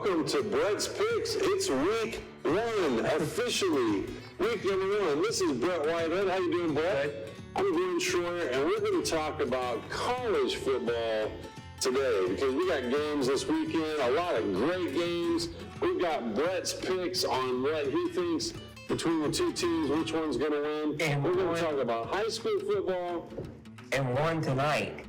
welcome to Brett's Picks. It's week one, officially. Week number one. This is Brett Whitehead. How you doing, Brett? I'm Glenn Schroyer, and we're going to talk about college football today because we got games this weekend, a lot of great games. We've got Brett's picks on what he thinks between the two teams, which one's going to win. And we're going to talk about high school football. And one tonight.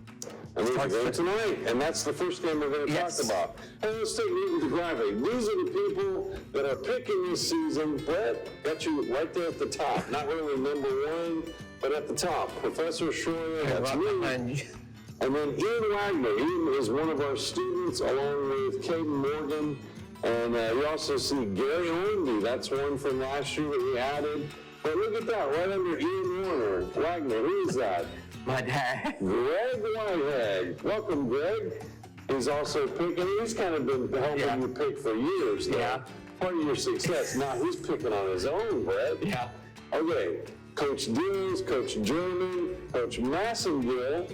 And there's a game tonight, and that's the first game we're going to talk about. Hey, let's take a look at the graphic. These are the people that are picking this season. Brett got you right there at the top. Not really number one, but at the top. Professor Schroyer, that's me. And then Ian Wagner. Ian is one of our students, along with Caden Morgan. And you also see Gary Ornby. That's one from last year that we added. But look at that, right under Ian Wagner. Who is that? My dad. Greg Whitehead. Welcome, Greg. He's also picking. He's kind of been helping you pick for years now. Yeah. Part of your success. Now he's picking on his own, Brett. Yeah. Okay. Coach Dills, Coach German, Coach Massengill,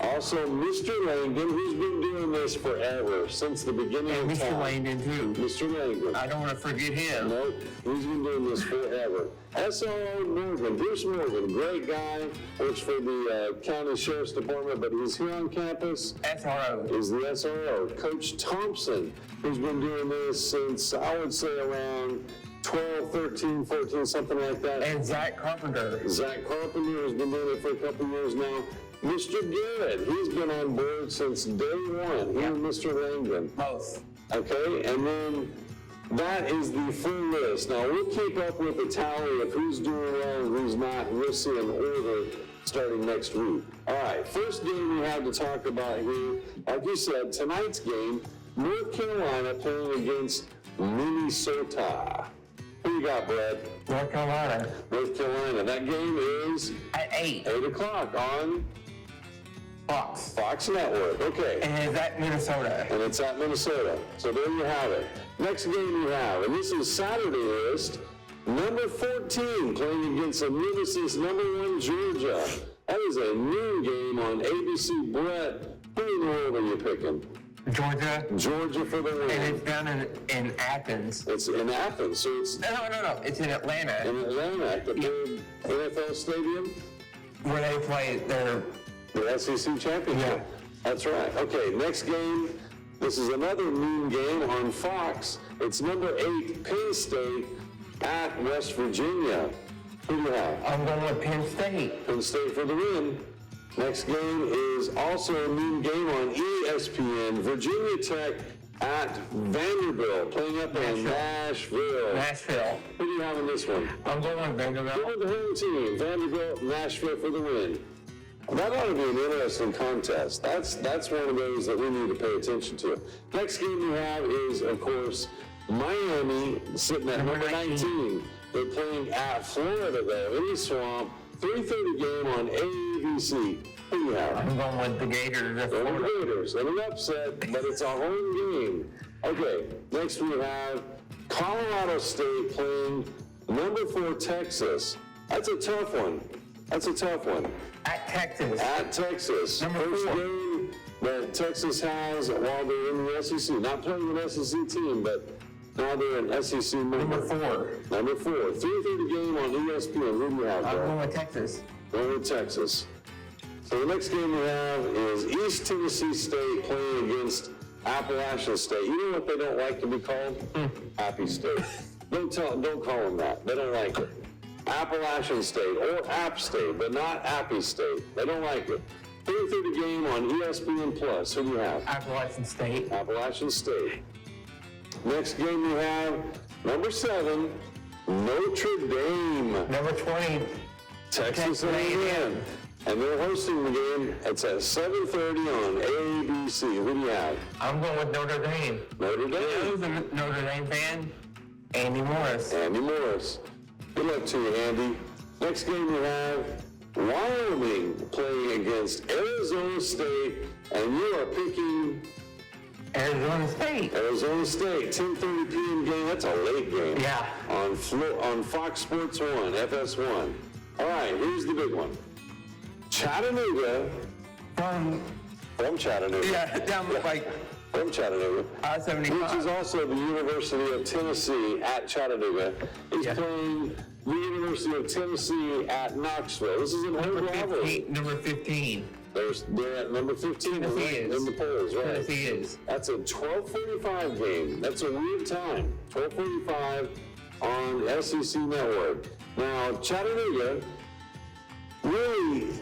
also Mr. Langdon, who's been doing this forever, since the beginning of time. Mr. Langdon, too. Mr. Langdon. I don't want to forget him. Nope. He's been doing this forever. SRO Morgan, Bruce Morgan, great guy, works for the County Sheriff's Department, but he's here on campus. SRO. He's the SRO. Coach Thompson, who's been doing this since, I would say, around 12, 13, 14, something like that. And Zach Carpenter. Zach Carpenter has been doing it for a couple years now. Mr. Garrett, he's been on board since day one. He and Mr. Langdon. Both. Okay, and then that is the full list. Now, we'll keep up with the tally of who's doing well and who's not, and we'll see an order starting next week. All right, first game we have to talk about here, like you said, tonight's game, North Carolina playing against Minnesota. Who you got, Brad? North Carolina. North Carolina. That game is at 8. 8 o'clock on Fox Network. Okay. And it's at Minnesota. And it's at Minnesota. So there you have it. Next game you have, and this is Saturday list, number 14 playing against a nemesis, number 1 Georgia. That is a noon game on ABC. Brett, who in the world are you picking? Georgia. Georgia for the win. And it's down in Athens. It's in Athens, so it's... No. It's in Atlanta. In Atlanta, at the big NFL stadium? Where they play the SEC championship. Yeah. That's right. Okay, next game. This is another noon game on Fox. It's number 8, Penn State at West Virginia. Who do you have? I'm going with Penn State. Penn State for the win. Next game is also a noon game on ESPN. Virginia Tech at Vanderbilt, playing up in Nashville. Who do you have in this one? I'm going with Vanderbilt. Go with the home team. Vanderbilt, Nashville for the win. That ought to be an interesting contest. That's one of those that we need to pay attention to. Next game we have is, of course, Miami sitting at number 19. They're playing at Florida, though, in the Swamp. 3:30 game on ABC. Who do you have? I'm going with the Gators. Going with the Gators. And an upset, but it's a home game. Okay, next we have Colorado State playing number 4 Texas. That's a tough one. At Texas. At Texas. Number First 4. game that Texas has while they're in the SEC. Not playing an SEC team, but now they're an SEC member. Number 4. Number 4. 3:30 game on ESPN. Who do you have, I'm bro? going with Texas. Going with Texas. So the next game we have is East Tennessee State playing against Appalachian State. You know what they don't like to be called? Appy State. Don't call them that. They don't like it. Appalachian State or App State, but not Appy State. They don't like it. 3:30 game on ESPN Plus. Who do you have? Appalachian State. Appalachian State. Next game we have number 7, Notre Dame. Number 20. Texas A&M. And they're hosting the game. It's at 7:30 on ABC. Who do you have? I'm going with Notre Dame. Notre Dame. Who's a Notre Dame fan? Andy Morris. Andy Morris. Good luck to you, Andy. Next game we have Wyoming playing against Arizona State, and you are picking Arizona State. Arizona State, 10:30 p.m. game. That's a late game. Yeah. On Fox Sports 1, FS1. All right, here's the big one. Chattanooga. From Chattanooga. Yeah, down like from Chattanooga, I-75. which is also the University of Tennessee at Chattanooga. He's playing the University of Tennessee at Knoxville. This is an old rivalry. Number 15. They're at number 15 in the polls, right? Tennessee is. That's a 12:45 game. That's a weird time. 12:45 on SEC Network. Now, Chattanooga really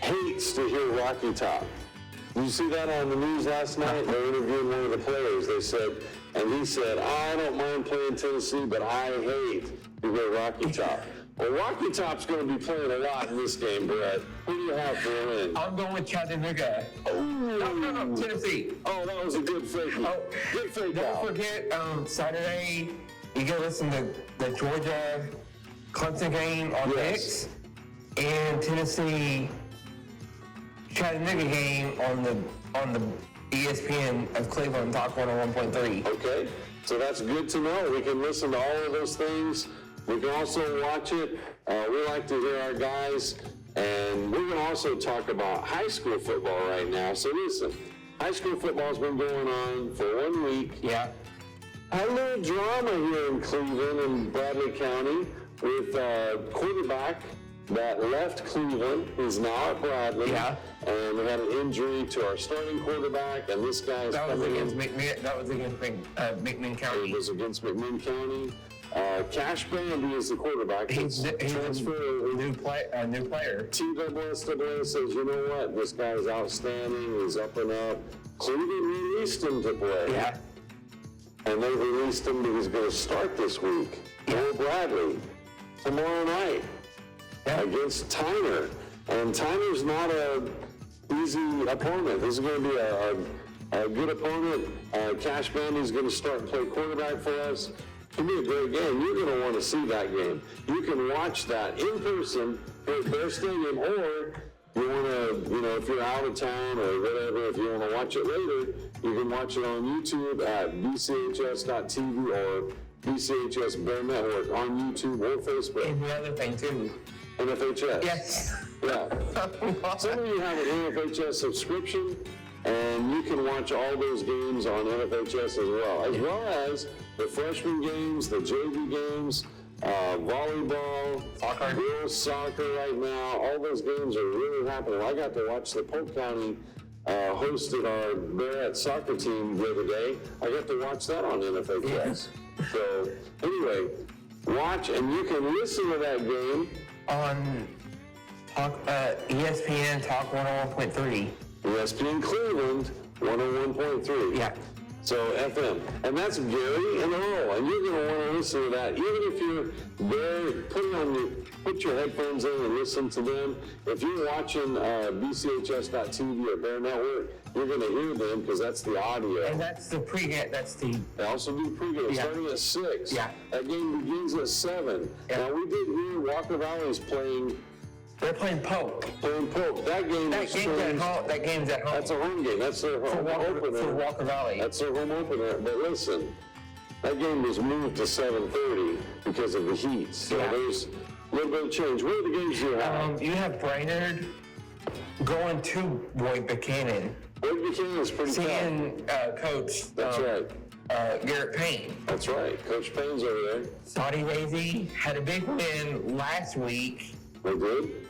hates to hear Rocky Top. Did you see that on the news last night? They were interviewing one of the players. They said, and he said, I don't mind playing Tennessee, but I hate to hear Rocky Top. Well, Rocky Top's going to be playing a lot in this game, Brett. Who do you have for a win? I'm going with Chattanooga. Oh, No, Tennessee. Oh, that was a good fake. Oh, good fake. Don't forget, Saturday, you can listen to the Georgia Clemson game on Mix, and Tennessee Chattanooga game on the ESPN of Cleveland Talk 101.3. Okay, so that's good to know. We can listen to all of those things. We can also watch it. We like to hear our guys, and we're going to also talk about high school football right now. So listen, high school football's been going on for 1 week. Yeah. Had a little drama here in Cleveland and Bradley County with a quarterback that left Cleveland. He's now at Bradley. Yeah. And we had an injury to our starting quarterback, and this guy's coming in. That was against McMinn County. It was against McMinn County. Cash Bandy is the quarterback. He's a new player. TSSAA says, you know what? This guy's outstanding. He's up and up. Cleveland released him to play. Yeah. And they released him, but he's going to start this week. Will Bradley tomorrow night against Tyner. And Tyner's not an easy opponent. This is going to be a good opponent. Cash Bandy's going to start and play quarterback for us. It's going to be a great game. You're going to want to see that game. You can watch that in person at their stadium, or you want to, if you're out of town or whatever, if you want to watch it later, you can watch it on YouTube at bchs.tv or BCHS Bear Network on YouTube or Facebook. And the other thing, too. NFHS. Yes. Yeah. Some of you have an NFHS subscription, and you can watch all those games on NFHS as well as the freshman games, the JV games, volleyball, girls soccer right now. All those games are really happening. I got to watch the Polk County hosted our Barrett soccer team the other day. I got to watch that on NFHS. So anyway, watch, and you can listen to that game on ESPN Talk 101.3. ESPN Cleveland 101.3. Yeah. So FM, and that's Gary and Earl, and you're going to want to listen to that. Even if you're there, put your headphones in and listen to them. If you're watching BCHS.TV or Bear Network, you're going to hear them because that's the audio. And that's the pregame. They also do pregame starting at 6. Yeah. That game begins at 7. Yeah. Now we did hear Walker Valley's playing. They're playing Polk. That game That game's at home. That's a home game. That's their home opener. For Walker Valley. That's their home opener. But listen, that game was moved to 7:30 because of the heat. So there's a little bit of change. What are the games you have? You have Brainerd going to Boyd Buchanan. Boyd Buchanan is pretty seeing Coach. That's right. Garrett Payne. That's right. Coach Payne's over there. Saudi Lazy had a big win last week. They did?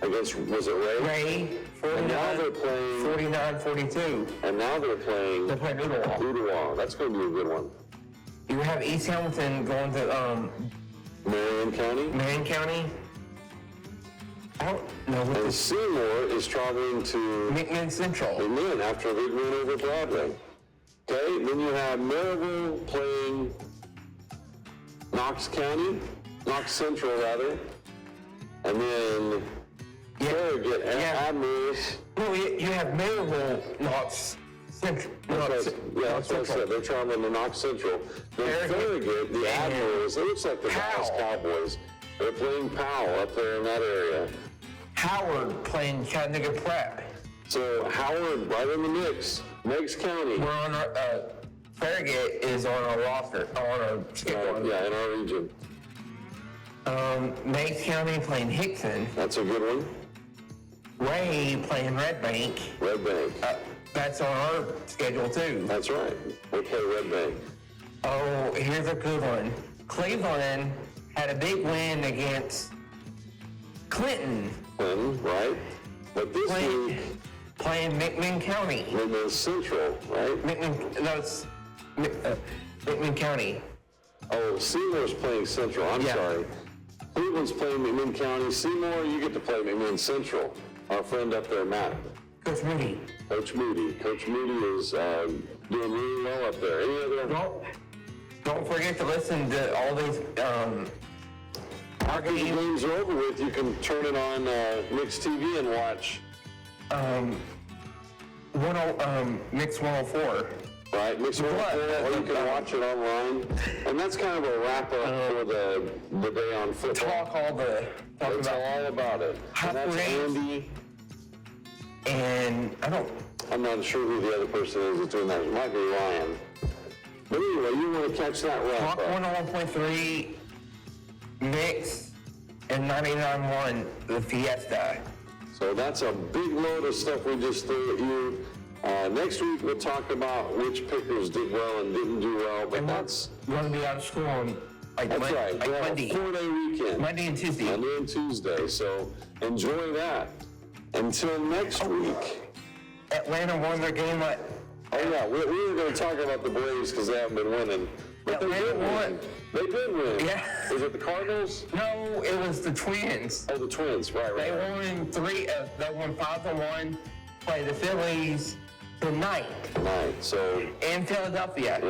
Against, was it Ray? Ray, 49-42. And now they're playing Ooltewah. That's going to be a good one. You have East Hamilton going to Marion County. I don't know what and Seymour is traveling to McMinn Central. McMinn after a big win over Broadway. Okay, then you have Maryville playing Knox Central rather. And then Farragut Admirals. No, you have Maryville, Knox Central. That's what I said. They're traveling to Knox Central. Then Farragut, the Admirals, it looks like the Dallas Cowboys. They're playing Powell up there in that area. Howard playing Chattanooga Prep. So Howard right in the mix. Meigs County. We're on our, Farragut is on our roster, on our schedule. Yeah, in our region. Meigs County playing Hickson. That's a good one. Ray playing Red Bank. That's on our schedule too. That's right. We play Red Bank. Oh, here's a good one. Cleveland had a big win against Clinton. Right? But this week, Playing McMinn County. McMinn Central, right? McMinn County. Oh, Seymour's playing Central. I'm sorry. Cleveland's playing McMinn County. Seymour, you get to play McMinn Central. Our friend up there, Matt. Coach Moody. Coach Moody. Coach Moody is doing really well up there. Any other? Don't forget to listen to all these After the games are over with, you can turn it on Mix TV and watch. Mix 104. Right, Mix 104, or you can watch it online. And that's kind of a wrap up for the day on football. It's all about it. And that's Andy. And I'm not sure who the other person is that's doing that. It might be Ryan. But anyway, you want to catch that wrap up. 101.3 Mix and 99.1 the Fiesta. So that's a big load of stuff we just threw at you. Next week we'll talk about which pickers did well and didn't do well, but that's... We're going to be out of school on That's right. like Monday. 4-day weekend. Monday and Tuesday. Monday and Tuesday, so enjoy that. Until next week. Atlanta won their game at... Oh yeah, we were going to talk about the Braves because they haven't been winning. But they did win. They did win. Yeah. Was it the Cardinals? No, it was the Twins. Oh, the Twins, right. They won 5-1, play the Phillies tonight. So... In Philadelphia.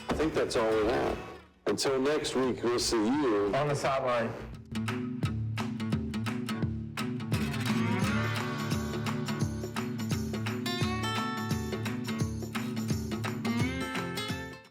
I think that's all we have. Until next week, we'll see you on the sideline.